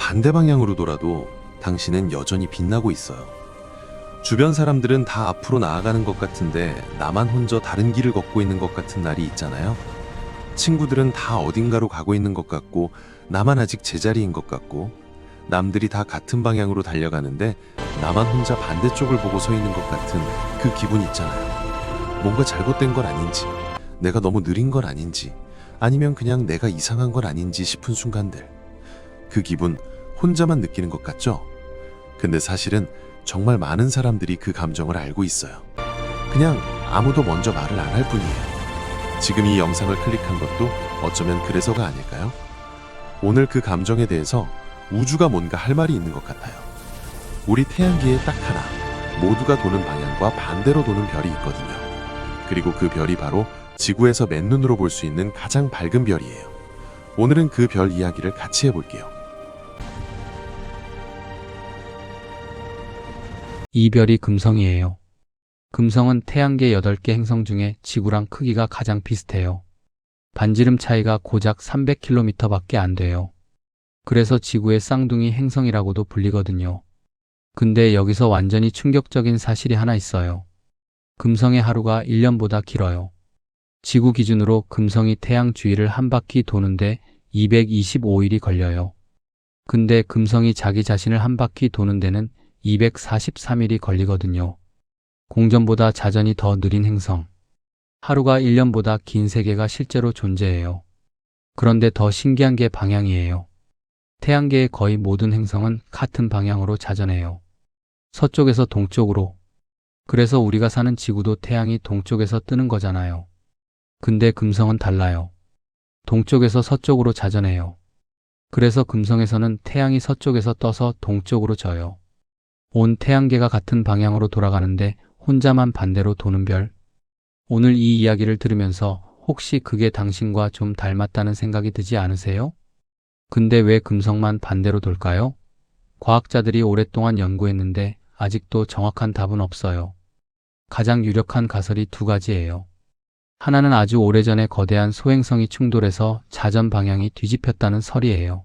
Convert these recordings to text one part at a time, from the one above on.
반대 방향으로 돌아도 당신은 여전히 빛나고 있어요. 주변 사람들은 다 앞으로 나아가는 것 같은데 나만 혼자 다른 길을 걷고 있는 것 같은 날이 있잖아요. 친구들은 다 어딘가로 가고 있는 것 같고 나만 아직 제자리인 것 같고 남들이 다 같은 방향으로 달려가는데 나만 혼자 반대쪽을 보고 서 있는 것 같은 그 기분 있잖아요. 뭔가 잘못된 건 아닌지, 내가 너무 느린 건 아닌지, 아니면 그냥 내가 이상한 건 아닌지 싶은 순간들. 그 기분 혼자만 느끼는 것 같죠? 근데 사실은 정말 많은 사람들이 그 감정을 알고 있어요. 그냥 아무도 먼저 말을 안 할 뿐이에요. 지금 이 영상을 클릭한 것도 어쩌면 그래서가 아닐까요? 오늘 그 감정에 대해서 우주가 뭔가 할 말이 있는 것 같아요. 우리 태양계에 딱 하나, 모두가 도는 방향과 반대로 도는 별이 있거든요. 그리고 그 별이 바로 지구에서 맨눈으로 볼 수 있는 가장 밝은 별이에요. 오늘은 그 별 이야기를 같이 해볼게요. 이 별이 금성이에요. 금성은 태양계 8개 행성 중에 지구랑 크기가 가장 비슷해요. 반지름 차이가 고작 300km밖에 안 돼요. 그래서 지구의 쌍둥이 행성이라고도 불리거든요. 근데 여기서 완전히 충격적인 사실이 하나 있어요. 금성의 하루가 1년보다 길어요. 지구 기준으로 금성이 태양 주위를 한 바퀴 도는데 225일이 걸려요. 근데 금성이 자기 자신을 한 바퀴 도는 데는 243일이 걸리거든요. 공전보다 자전이 더 느린 행성. 하루가 1년보다 긴 세계가 실제로 존재해요. 그런데 더 신기한 게 방향이에요. 태양계의 거의 모든 행성은 같은 방향으로 자전해요. 서쪽에서 동쪽으로. 그래서 우리가 사는 지구도 태양이 동쪽에서 뜨는 거잖아요. 근데 금성은 달라요. 동쪽에서 서쪽으로 자전해요. 그래서 금성에서는 태양이 서쪽에서 떠서 동쪽으로 져요. 온 태양계가 같은 방향으로 돌아가는데 혼자만 반대로 도는 별. 오늘 이 이야기를 들으면서 혹시 그게 당신과 좀 닮았다는 생각이 드지 않으세요? 근데 왜 금성만 반대로 돌까요? 과학자들이 오랫동안 연구했는데 아직도 정확한 답은 없어요. 가장 유력한 가설이 두 가지예요. 하나는 아주 오래전에 거대한 소행성이 충돌해서 자전 방향이 뒤집혔다는 설이에요.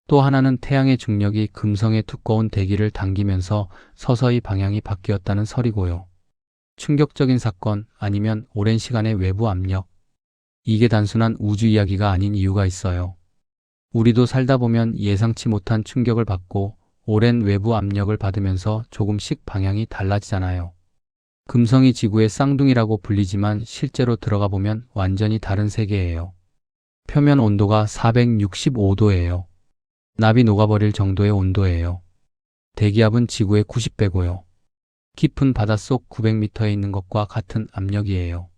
또 하나는 태양의 중력이 금성의 두꺼운 대기를 당기면서 서서히 방향이 바뀌었다는 설이고요. 충격적인 사건 아니면 오랜 시간의 외부 압력. 이게 단순한 우주 이야기가 아닌 이유가 있어요. 우리도 살다 보면 예상치 못한 충격을 받고 오랜 외부 압력을 받으면서 조금씩 방향이 달라지잖아요. 금성이 지구의 쌍둥이라고 불리지만 실제로 들어가 보면 완전히 다른 세계예요. 표면 온도가 465도예요. 납이 녹아버릴 정도의 온도예요. 대기압은 지구의 90배고요. 깊은 바닷속 900m에 있는 것과 같은 압력이에요.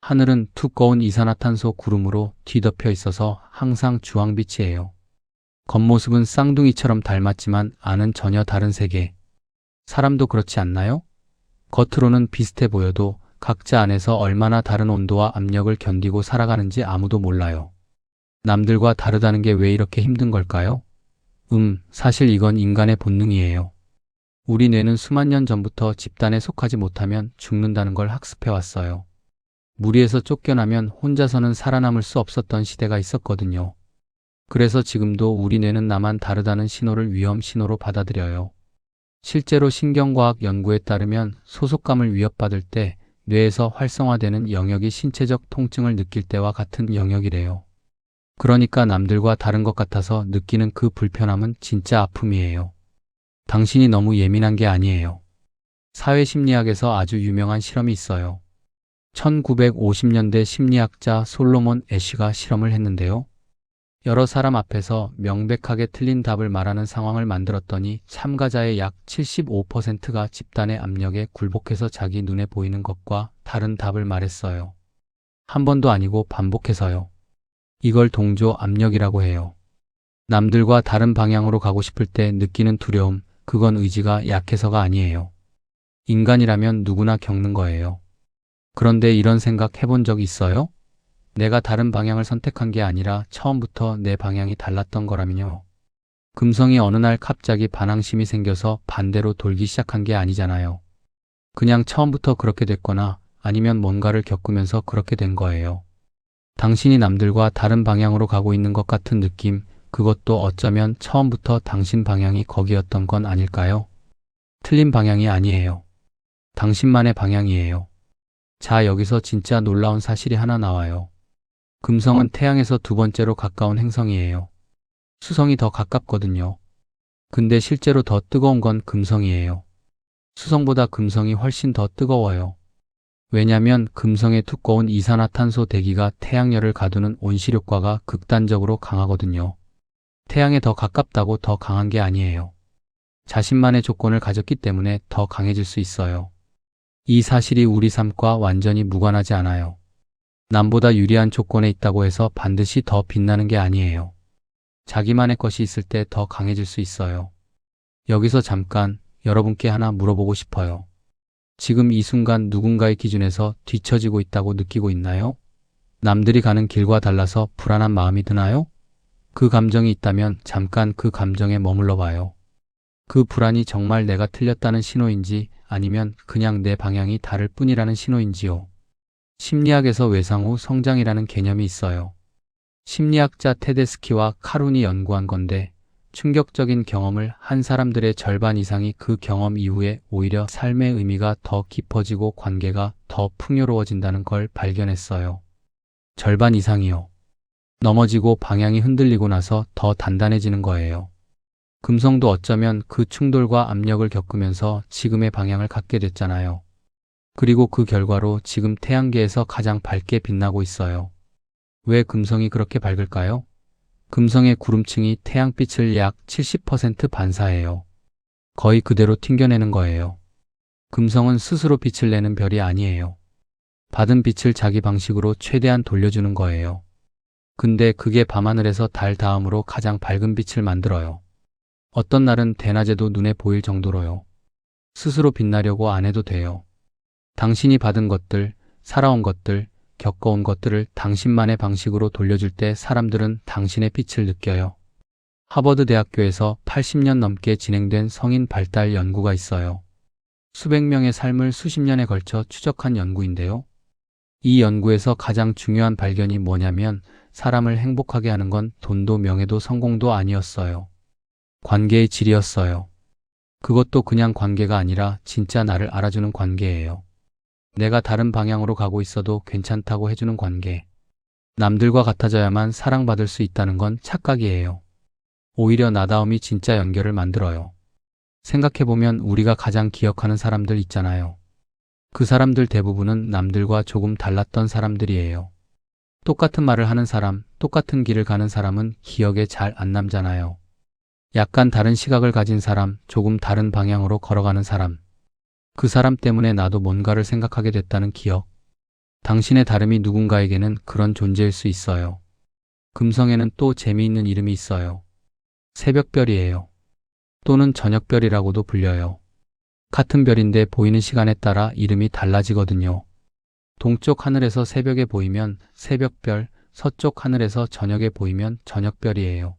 하늘은 두꺼운 이산화탄소 구름으로 뒤덮여 있어서 항상 주황빛이에요. 겉모습은 쌍둥이처럼 닮았지만 안은 전혀 다른 세계. 사람도 그렇지 않나요? 겉으로는 비슷해 보여도 각자 안에서 얼마나 다른 온도와 압력을 견디고 살아가는지 아무도 몰라요. 남들과 다르다는 게 왜 이렇게 힘든 걸까요? 사실 이건 인간의 본능이에요. 우리 뇌는 수만 년 전부터 집단에 속하지 못하면 죽는다는 걸 학습해왔어요. 무리에서 쫓겨나면 혼자서는 살아남을 수 없었던 시대가 있었거든요. 그래서 지금도 우리 뇌는 나만 다르다는 신호를 위험 신호로 받아들여요. 실제로 신경과학 연구에 따르면 소속감을 위협받을 때 뇌에서 활성화되는 영역이 신체적 통증을 느낄 때와 같은 영역이래요. 그러니까 남들과 다른 것 같아서 느끼는 그 불편함은 진짜 아픔이에요. 당신이 너무 예민한 게 아니에요. 사회심리학에서 아주 유명한 실험이 있어요. 1950년대 심리학자 솔로몬 애쉬가 실험을 했는데요. 여러 사람 앞에서 명백하게 틀린 답을 말하는 상황을 만들었더니 참가자의 약 75%가 집단의 압력에 굴복해서 자기 눈에 보이는 것과 다른 답을 말했어요. 한 번도 아니고 반복해서요. 이걸 동조 압력이라고 해요. 남들과 다른 방향으로 가고 싶을 때 느끼는 두려움, 그건 의지가 약해서가 아니에요. 인간이라면 누구나 겪는 거예요. 그런데 이런 생각 해본 적 있어요? 내가 다른 방향을 선택한 게 아니라 처음부터 내 방향이 달랐던 거라면요. 금성이 어느 날 갑자기 반항심이 생겨서 반대로 돌기 시작한 게 아니잖아요. 그냥 처음부터 그렇게 됐거나 아니면 뭔가를 겪으면서 그렇게 된 거예요. 당신이 남들과 다른 방향으로 가고 있는 것 같은 느낌, 그것도 어쩌면 처음부터 당신 방향이 거기였던 건 아닐까요? 틀린 방향이 아니에요. 당신만의 방향이에요. 자, 여기서 진짜 놀라운 사실이 하나 나와요. 금성은 태양에서 두 번째로 가까운 행성이에요. 수성이 더 가깝거든요. 근데 실제로 더 뜨거운 건 금성이에요. 수성보다 금성이 훨씬 더 뜨거워요. 왜냐면 금성의 두꺼운 이산화탄소 대기가 태양열을 가두는 온실효과가 극단적으로 강하거든요. 태양에 더 가깝다고 더 강한 게 아니에요. 자신만의 조건을 가졌기 때문에 더 강해질 수 있어요. 이 사실이 우리 삶과 완전히 무관하지 않아요. 남보다 유리한 조건에 있다고 해서 반드시 더 빛나는 게 아니에요. 자기만의 것이 있을 때 더 강해질 수 있어요. 여기서 잠깐 여러분께 하나 물어보고 싶어요. 지금 이 순간 누군가의 기준에서 뒤처지고 있다고 느끼고 있나요? 남들이 가는 길과 달라서 불안한 마음이 드나요? 그 감정이 있다면 잠깐 그 감정에 머물러 봐요. 그 불안이 정말 내가 틀렸다는 신호인지 아니면 그냥 내 방향이 다를 뿐이라는 신호인지요. 심리학에서 외상 후 성장이라는 개념이 있어요. 심리학자 테데스키와 카룬이 연구한 건데 충격적인 경험을 한 사람들의 절반 이상이 그 경험 이후에 오히려 삶의 의미가 더 깊어지고 관계가 더 풍요로워진다는 걸 발견했어요. 절반 이상이요. 넘어지고 방향이 흔들리고 나서 더 단단해지는 거예요. 금성도 어쩌면 그 충돌과 압력을 겪으면서 지금의 방향을 갖게 됐잖아요. 그리고 그 결과로 지금 태양계에서 가장 밝게 빛나고 있어요. 왜 금성이 그렇게 밝을까요? 금성의 구름층이 태양빛을 약 70% 반사해요. 거의 그대로 튕겨내는 거예요. 금성은 스스로 빛을 내는 별이 아니에요. 받은 빛을 자기 방식으로 최대한 돌려주는 거예요. 근데 그게 밤하늘에서 달 다음으로 가장 밝은 빛을 만들어요. 어떤 날은 대낮에도 눈에 보일 정도로요. 스스로 빛나려고 안 해도 돼요. 당신이 받은 것들, 살아온 것들, 겪어온 것들을 당신만의 방식으로 돌려줄 때 사람들은 당신의 빛을 느껴요. 하버드 대학교에서 80년 넘게 진행된 성인 발달 연구가 있어요. 수백 명의 삶을 수십 년에 걸쳐 추적한 연구인데요. 이 연구에서 가장 중요한 발견이 뭐냐면 사람을 행복하게 하는 건 돈도 명예도 성공도 아니었어요. 관계의 질이었어요. 그것도 그냥 관계가 아니라 진짜 나를 알아주는 관계예요. 내가 다른 방향으로 가고 있어도 괜찮다고 해주는 관계. 남들과 같아져야만 사랑받을 수 있다는 건 착각이에요. 오히려 나다움이 진짜 연결을 만들어요. 생각해보면 우리가 가장 기억하는 사람들 있잖아요. 그 사람들 대부분은 남들과 조금 달랐던 사람들이에요. 똑같은 말을 하는 사람, 똑같은 길을 가는 사람은 기억에 잘 안 남잖아요. 약간 다른 시각을 가진 사람, 조금 다른 방향으로 걸어가는 사람. 그 사람 때문에 나도 뭔가를 생각하게 됐다는 기억. 당신의 다름이 누군가에게는 그런 존재일 수 있어요. 금성에는 또 재미있는 이름이 있어요. 새벽별이에요. 또는 저녁별이라고도 불려요. 같은 별인데 보이는 시간에 따라 이름이 달라지거든요. 동쪽 하늘에서 새벽에 보이면 새벽별, 서쪽 하늘에서 저녁에 보이면 저녁별이에요.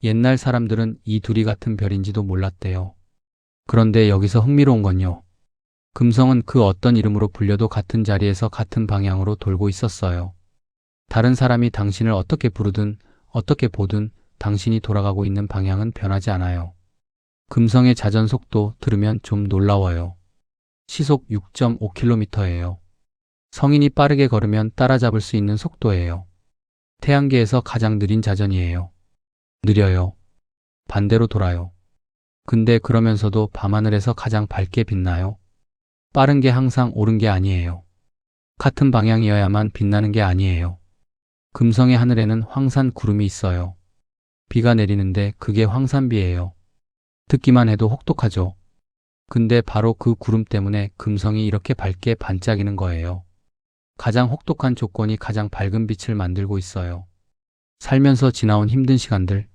옛날 사람들은 이 둘이 같은 별인지도 몰랐대요. 그런데 여기서 흥미로운 건요. 금성은 그 어떤 이름으로 불려도 같은 자리에서 같은 방향으로 돌고 있었어요. 다른 사람이 당신을 어떻게 부르든 어떻게 보든 당신이 돌아가고 있는 방향은 변하지 않아요. 금성의 자전 속도 들으면 좀 놀라워요. 시속 6.5km예요. 성인이 빠르게 걸으면 따라잡을 수 있는 속도예요. 태양계에서 가장 느린 자전이에요. 느려요. 반대로 돌아요. 근데 그러면서도 밤하늘에서 가장 밝게 빛나요. 빠른 게 항상 옳은 게 아니에요. 같은 방향이어야만 빛나는 게 아니에요. 금성의 하늘에는 황산 구름이 있어요. 비가 내리는데 그게 황산비예요. 듣기만 해도 혹독하죠. 근데 바로 그 구름 때문에 금성이 이렇게 밝게 반짝이는 거예요. 가장 혹독한 조건이 가장 밝은 빛을 만들고 있어요. 살면서 지나온 힘든 시간들,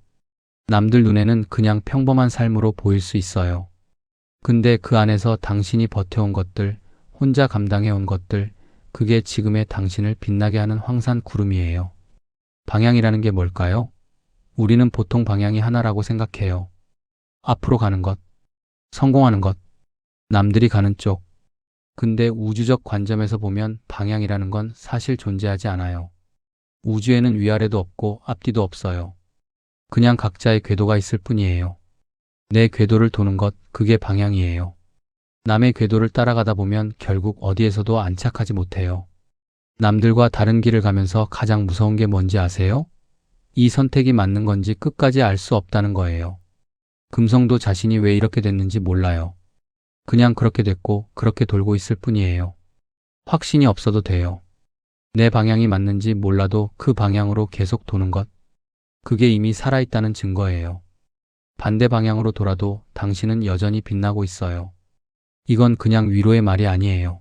남들 눈에는 그냥 평범한 삶으로 보일 수 있어요. 근데 그 안에서 당신이 버텨온 것들, 혼자 감당해온 것들, 그게 지금의 당신을 빛나게 하는 황산 구름이에요. 방향이라는 게 뭘까요? 우리는 보통 방향이 하나라고 생각해요. 앞으로 가는 것, 성공하는 것, 남들이 가는 쪽. 근데 우주적 관점에서 보면 방향이라는 건 사실 존재하지 않아요. 우주에는 위아래도 없고 앞뒤도 없어요. 그냥 각자의 궤도가 있을 뿐이에요. 내 궤도를 도는 것, 그게 방향이에요. 남의 궤도를 따라가다 보면 결국 어디에서도 안착하지 못해요. 남들과 다른 길을 가면서 가장 무서운 게 뭔지 아세요? 이 선택이 맞는 건지 끝까지 알 수 없다는 거예요. 금성도 자신이 왜 이렇게 됐는지 몰라요. 그냥 그렇게 됐고 그렇게 돌고 있을 뿐이에요. 확신이 없어도 돼요. 내 방향이 맞는지 몰라도 그 방향으로 계속 도는 것. 그게 이미 살아있다는 증거예요. 반대 방향으로 돌아도 당신은 여전히 빛나고 있어요. 이건 그냥 위로의 말이 아니에요.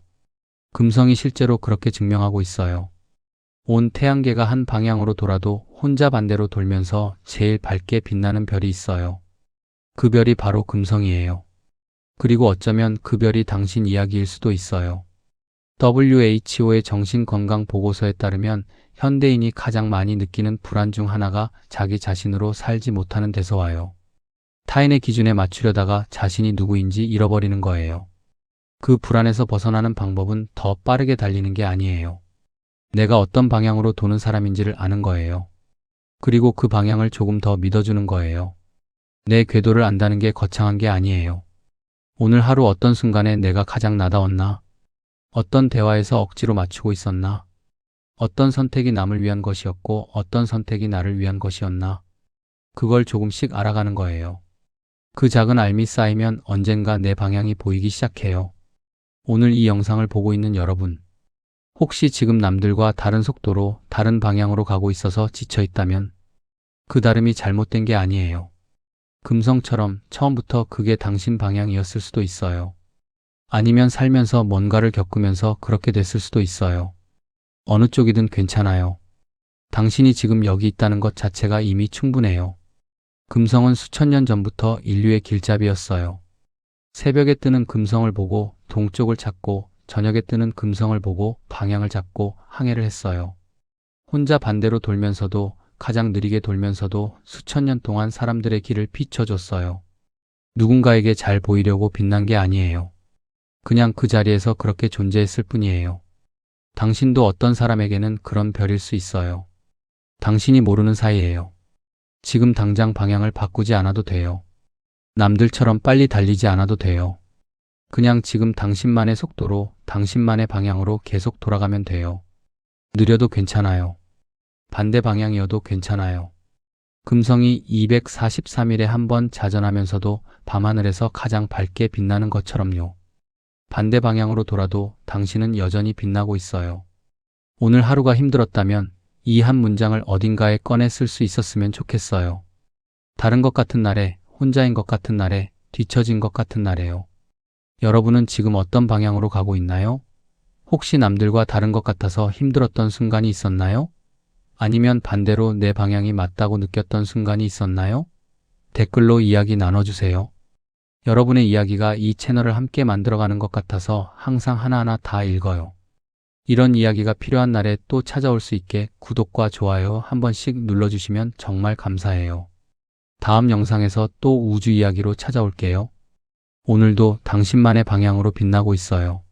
금성이 실제로 그렇게 증명하고 있어요. 온 태양계가 한 방향으로 돌아도 혼자 반대로 돌면서 제일 밝게 빛나는 별이 있어요. 그 별이 바로 금성이에요. 그리고 어쩌면 그 별이 당신 이야기일 수도 있어요. WHO의 정신건강보고서에 따르면 현대인이 가장 많이 느끼는 불안 중 하나가 자기 자신으로 살지 못하는 데서 와요. 타인의 기준에 맞추려다가 자신이 누구인지 잃어버리는 거예요. 그 불안에서 벗어나는 방법은 더 빠르게 달리는 게 아니에요. 내가 어떤 방향으로 도는 사람인지를 아는 거예요. 그리고 그 방향을 조금 더 믿어주는 거예요. 내 궤도를 안다는 게 거창한 게 아니에요. 오늘 하루 어떤 순간에 내가 가장 나다웠나? 어떤 대화에서 억지로 맞추고 있었나? 어떤 선택이 남을 위한 것이었고 어떤 선택이 나를 위한 것이었나? 그걸 조금씩 알아가는 거예요. 그 작은 알미 쌓이면 언젠가 내 방향이 보이기 시작해요. 오늘 이 영상을 보고 있는 여러분, 혹시 지금 남들과 다른 속도로 다른 방향으로 가고 있어서 지쳐 있다면 그 다름이 잘못된 게 아니에요. 금성처럼 처음부터 그게 당신 방향이었을 수도 있어요. 아니면 살면서 뭔가를 겪으면서 그렇게 됐을 수도 있어요. 어느 쪽이든 괜찮아요. 당신이 지금 여기 있다는 것 자체가 이미 충분해요. 금성은 수천 년 전부터 인류의 길잡이였어요. 새벽에 뜨는 금성을 보고 동쪽을 찾고 저녁에 뜨는 금성을 보고 방향을 잡고 항해를 했어요. 혼자 반대로 돌면서도 가장 느리게 돌면서도 수천 년 동안 사람들의 길을 비춰줬어요. 누군가에게 잘 보이려고 빛난 게 아니에요. 그냥 그 자리에서 그렇게 존재했을 뿐이에요. 당신도 어떤 사람에게는 그런 별일 수 있어요. 당신이 모르는 사이에요. 지금 당장 방향을 바꾸지 않아도 돼요. 남들처럼 빨리 달리지 않아도 돼요. 그냥 지금 당신만의 속도로 당신만의 방향으로 계속 돌아가면 돼요. 느려도 괜찮아요. 반대 방향이어도 괜찮아요. 금성이 243일에 한 번 자전하면서도 밤하늘에서 가장 밝게 빛나는 것처럼요. 반대 방향으로 돌아도 당신은 여전히 빛나고 있어요. 오늘 하루가 힘들었다면 이 한 문장을 어딘가에 꺼내 쓸 수 있었으면 좋겠어요. 다른 것 같은 날에, 혼자인 것 같은 날에, 뒤처진 것 같은 날에요. 여러분은 지금 어떤 방향으로 가고 있나요? 혹시 남들과 다른 것 같아서 힘들었던 순간이 있었나요? 아니면 반대로 내 방향이 맞다고 느꼈던 순간이 있었나요? 댓글로 이야기 나눠주세요. 여러분의 이야기가 이 채널을 함께 만들어가는 것 같아서 항상 하나하나 다 읽어요. 이런 이야기가 필요한 날에 또 찾아올 수 있게 구독과 좋아요 한 번씩 눌러주시면 정말 감사해요. 다음 영상에서 또 우주 이야기로 찾아올게요. 오늘도 당신만의 방향으로 빛나고 있어요.